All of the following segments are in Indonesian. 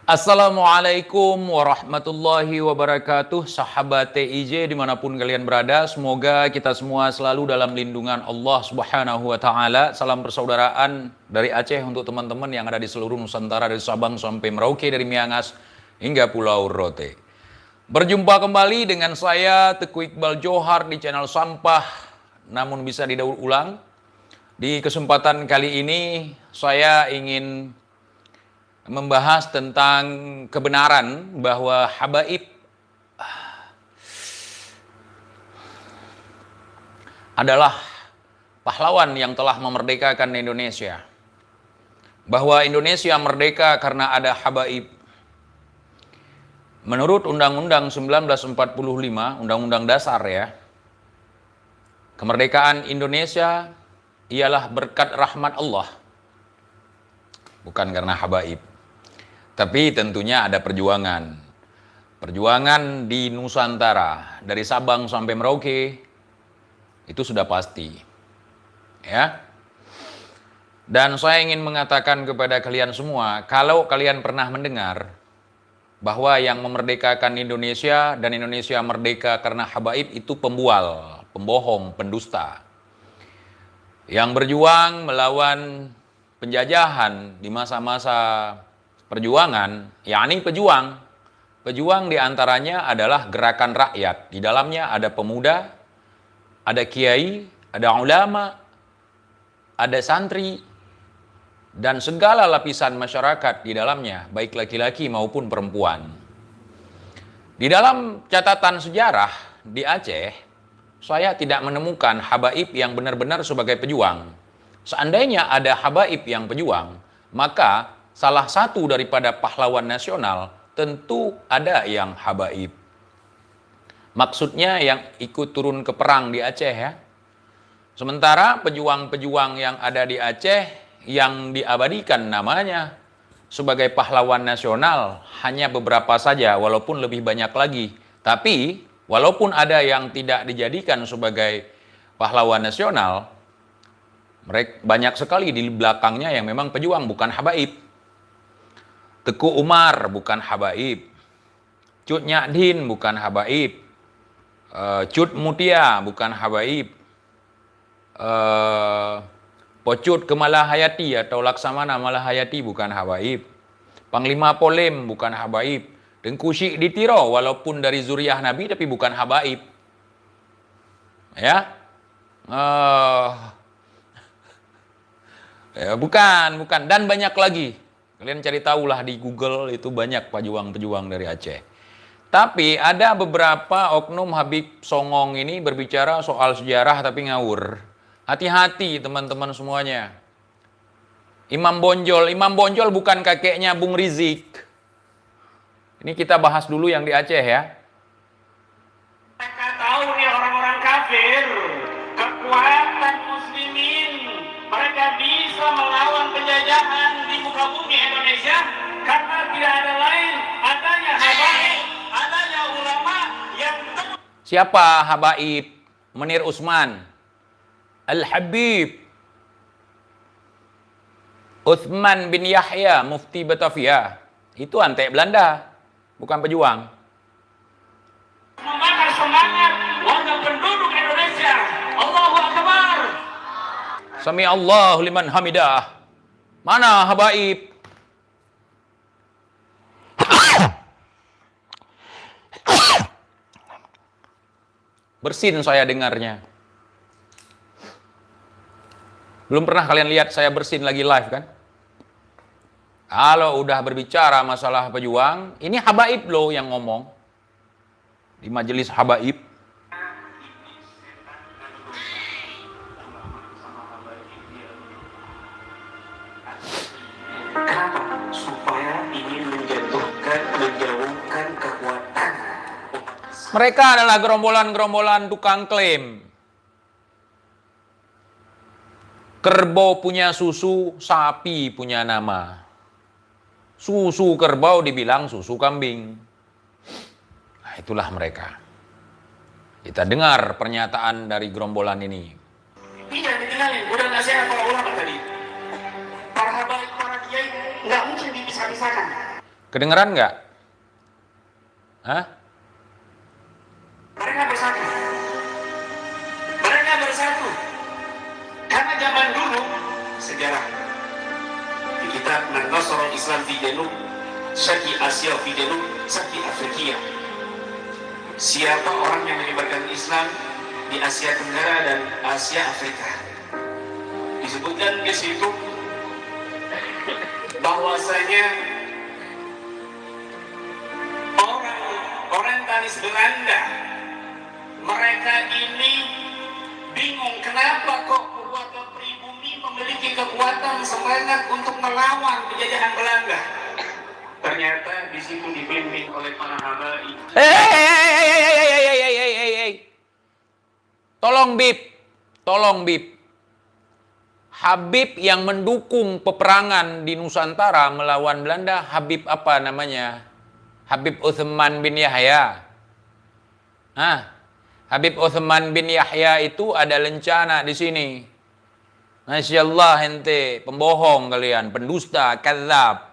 Assalamualaikum warahmatullahi wabarakatuh. Sahabat TIJ dimanapun kalian berada, semoga kita semua selalu dalam lindungan Allah Subhanahu wa Ta'ala. Salam persaudaraan dari Aceh untuk teman-teman yang ada di seluruh Nusantara, dari Sabang sampai Merauke, dari Miangas hingga Pulau Rote. Berjumpa kembali dengan saya Teguh Iqbal Johar di channel Sampah Namun Bisa Didaur Ulang. Di kesempatan kali ini saya ingin membahas tentang kebenaran bahwa habaib adalah pahlawan yang telah memerdekakan Indonesia. Bahwa Indonesia merdeka karena ada habaib. Menurut Undang-Undang 1945, Undang-Undang Dasar ya, kemerdekaan Indonesia ialah berkat rahmat Allah. Bukan karena habaib. Tapi tentunya ada perjuangan. Perjuangan di Nusantara, dari Sabang sampai Merauke, itu sudah pasti. Ya. Dan saya ingin mengatakan kepada kalian semua, kalau kalian pernah mendengar bahwa yang memerdekakan Indonesia dan Indonesia merdeka karena habaib itu pembual, pembohong, pendusta. Yang berjuang melawan penjajahan di masa-masa perjuangan, yakni pejuang diantaranya adalah gerakan rakyat. Di dalamnya ada pemuda, ada kiai, ada ulama, ada santri, dan segala lapisan masyarakat di dalamnya, baik laki-laki maupun perempuan. Di dalam catatan sejarah di Aceh, saya tidak menemukan habaib yang benar-benar sebagai pejuang. Seandainya ada habaib yang pejuang, maka salah satu daripada pahlawan nasional tentu ada yang habaib. Maksudnya yang ikut turun ke perang di Aceh ya. Sementara pejuang-pejuang yang ada di Aceh yang diabadikan namanya sebagai pahlawan nasional hanya beberapa saja, walaupun lebih banyak lagi. Tapi walaupun ada yang tidak dijadikan sebagai pahlawan nasional, mereka banyak sekali di belakangnya yang memang pejuang, bukan habaib. Teku Umar bukan habaib, Cut Nyadin bukan habaib, Cut Mutia bukan habaib, Pocut Kemalahayati atau Laksamana Malahayati bukan habaib, Panglima Polim bukan habaib, Tengku Syik Ditiro walaupun dari zuriat Nabi tapi bukan habaib. Ya, bukan, dan banyak lagi. Kalian cari tahulah di Google, itu banyak pejuang-pejuang dari Aceh. Tapi ada beberapa oknum Habib Songong ini berbicara soal sejarah tapi ngawur. Hati-hati teman-teman semuanya. Imam Bonjol bukan kakeknya Bung Rizik. Ini kita bahas dulu yang di Aceh ya. Mereka tahu nih orang-orang kafir, kekuatan muslimin, mereka bisa melawan penjajahan di muka bumi Indonesia karena tidak ada lain, adanya habaib, adanya ulama yang Siapa habaib? Menir Usman, Al-Habib, Uthman bin Yahya, Mufti Batavia. Itu antek Belanda, bukan pejuang. membakar semangat warga penduduk Indonesia. Allahu Akbar. Sami Allahu liman hamidah. Mana habaib? Bersin saya dengarnya. Belum pernah kalian lihat saya bersin lagi live kan? Kalau udah berbicara masalah pejuang, ini habaib loh yang ngomong. Di majelis habaib. Supaya ingin menjauhkan kekuatan. Mereka adalah gerombolan-gerombolan tukang klaim. Kerbau punya susu, sapi punya nama. Susu kerbau dibilang susu kambing. Nah, itulah mereka. Kita dengar pernyataan dari gerombolan ini. Tidak dikenalin, udah nasihat para ulama tadi. Para habaib, para kiai nggak mungkin dipisah-pisahkan. Kedengeran nggak? Hah? Mereka bersatu. Mereka bersatu. Karena zaman dulu, sejarah di kitab Nasrul Islam fi Janub, Syarqi Asia fi Janub, Syarqi Afrika. Siapa orang yang menyebarkan Islam di Asia Tenggara dan Asia Afrika? Disebutkan di situ bahwasanya orang orientalis Belanda, mereka ini bingung kenapa kok kekuatan pribumi memiliki kekuatan semangat untuk melawan penjajahan Belanda. Ternyata di situ dipimpin oleh para habaib. Tolong Bib. Habib yang mendukung peperangan di Nusantara melawan Belanda, Habib apa namanya? Habib Utsman bin Yahya. Habib Utsman bin Yahya itu ada lencana di sini. Masya Allah ente, pembohong kalian, pendusta, kadzab.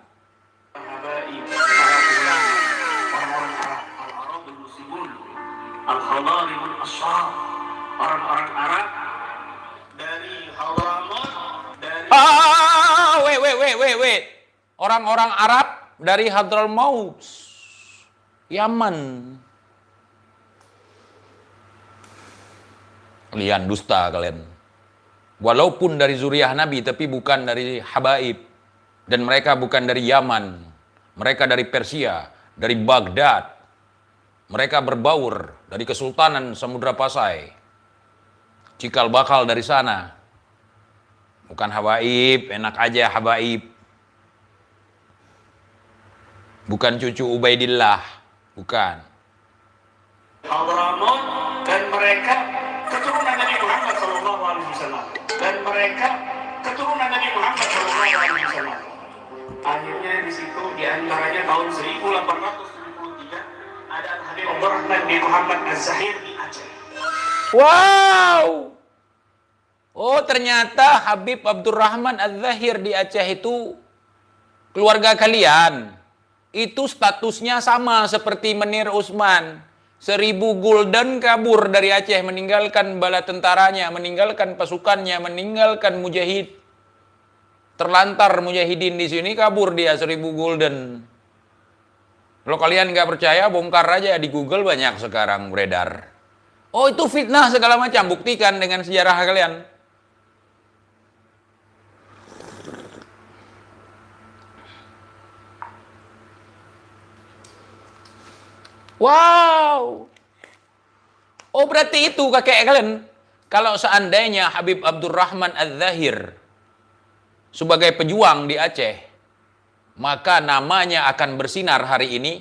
Orang-orang Arab dari Hadramaut, dari Wait. Orang-orang Arab dari Hadramaut, Yaman. Kalian dusta kalian. Walaupun dari zuriat Nabi, tapi bukan dari habaib. Dan mereka bukan dari Yaman. Mereka dari Persia, dari Baghdad. Mereka berbaur dari Kesultanan Samudra Pasai. Cikal bakal dari sana. Bukan habaib, enak aja habaib. Bukan cucu Ubaidillah, bukan. Hadramaut, dan mereka keturunan Nabi Muhammad SAW. Dan mereka keturunan Nabi Muhammad SAW. Akhirnya di situ diantaranya tahun 1873 ada Habib Abdurrahman bin Muhammad Az-Zahir di Aceh. Wow. Oh, ternyata Habib Abdurrahman Az-Zahir di Aceh itu keluarga kalian. Itu statusnya sama seperti Menir Usman. 1000 gulden kabur dari Aceh, meninggalkan bala tentaranya, meninggalkan pasukannya, meninggalkan mujahid. Terlantar mujahidin di sini, kabur dia 1000 gulden. Kalau kalian nggak percaya, bongkar aja di Google, banyak sekarang beredar. Oh, itu fitnah segala macam, buktikan dengan sejarah kalian. Wow. Oh, berarti itu kakek kalian. Kalau seandainya Habib Abdurrahman Az-Zahir sebagai pejuang di Aceh, maka namanya akan bersinar hari ini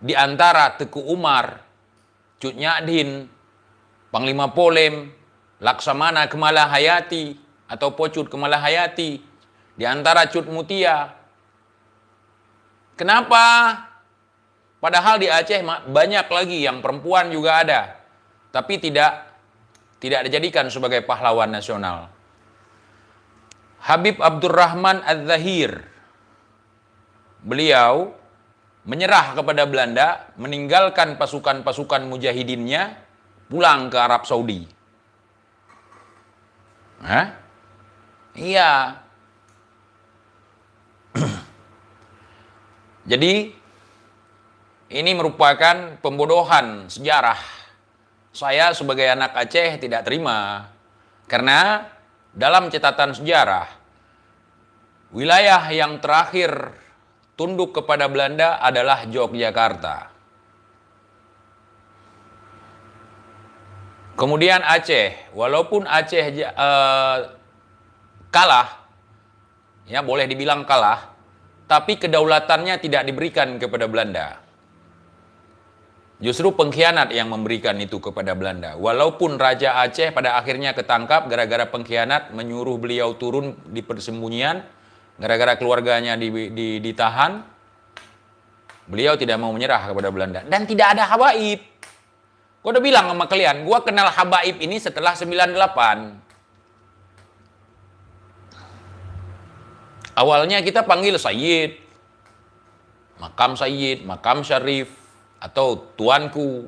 di antara Teku Umar, Cut Nyadin, Panglima Polem, Laksamana Kemalahayati atau Pocut Kemalahayati, di antara Cut Mutia. Kenapa? Padahal di Aceh banyak lagi yang perempuan juga ada, tapi tidak dijadikan sebagai pahlawan nasional. Habib Abdurrahman Az-Zahir, beliau menyerah kepada Belanda, meninggalkan pasukan-pasukan mujahidinnya, pulang ke Arab Saudi. Iya. Jadi ini merupakan pembodohan sejarah. Saya sebagai anak Aceh tidak terima. Karena dalam catatan sejarah, wilayah yang terakhir tunduk kepada Belanda adalah Yogyakarta. Kemudian Aceh, walaupun Aceh kalah, ya boleh dibilang kalah, tapi kedaulatannya tidak diberikan kepada Belanda. Justru pengkhianat yang memberikan itu kepada Belanda. Walaupun Raja Aceh pada akhirnya ketangkap gara-gara pengkhianat, menyuruh beliau turun di persembunyian, gara-gara keluarganya ditahan, beliau tidak mau menyerah kepada Belanda. Dan tidak ada habaib. Gua udah bilang sama kalian, gua kenal habaib ini setelah 98. Awalnya kita panggil Sayyid. makam sayyid, makam syarif, atau tuanku,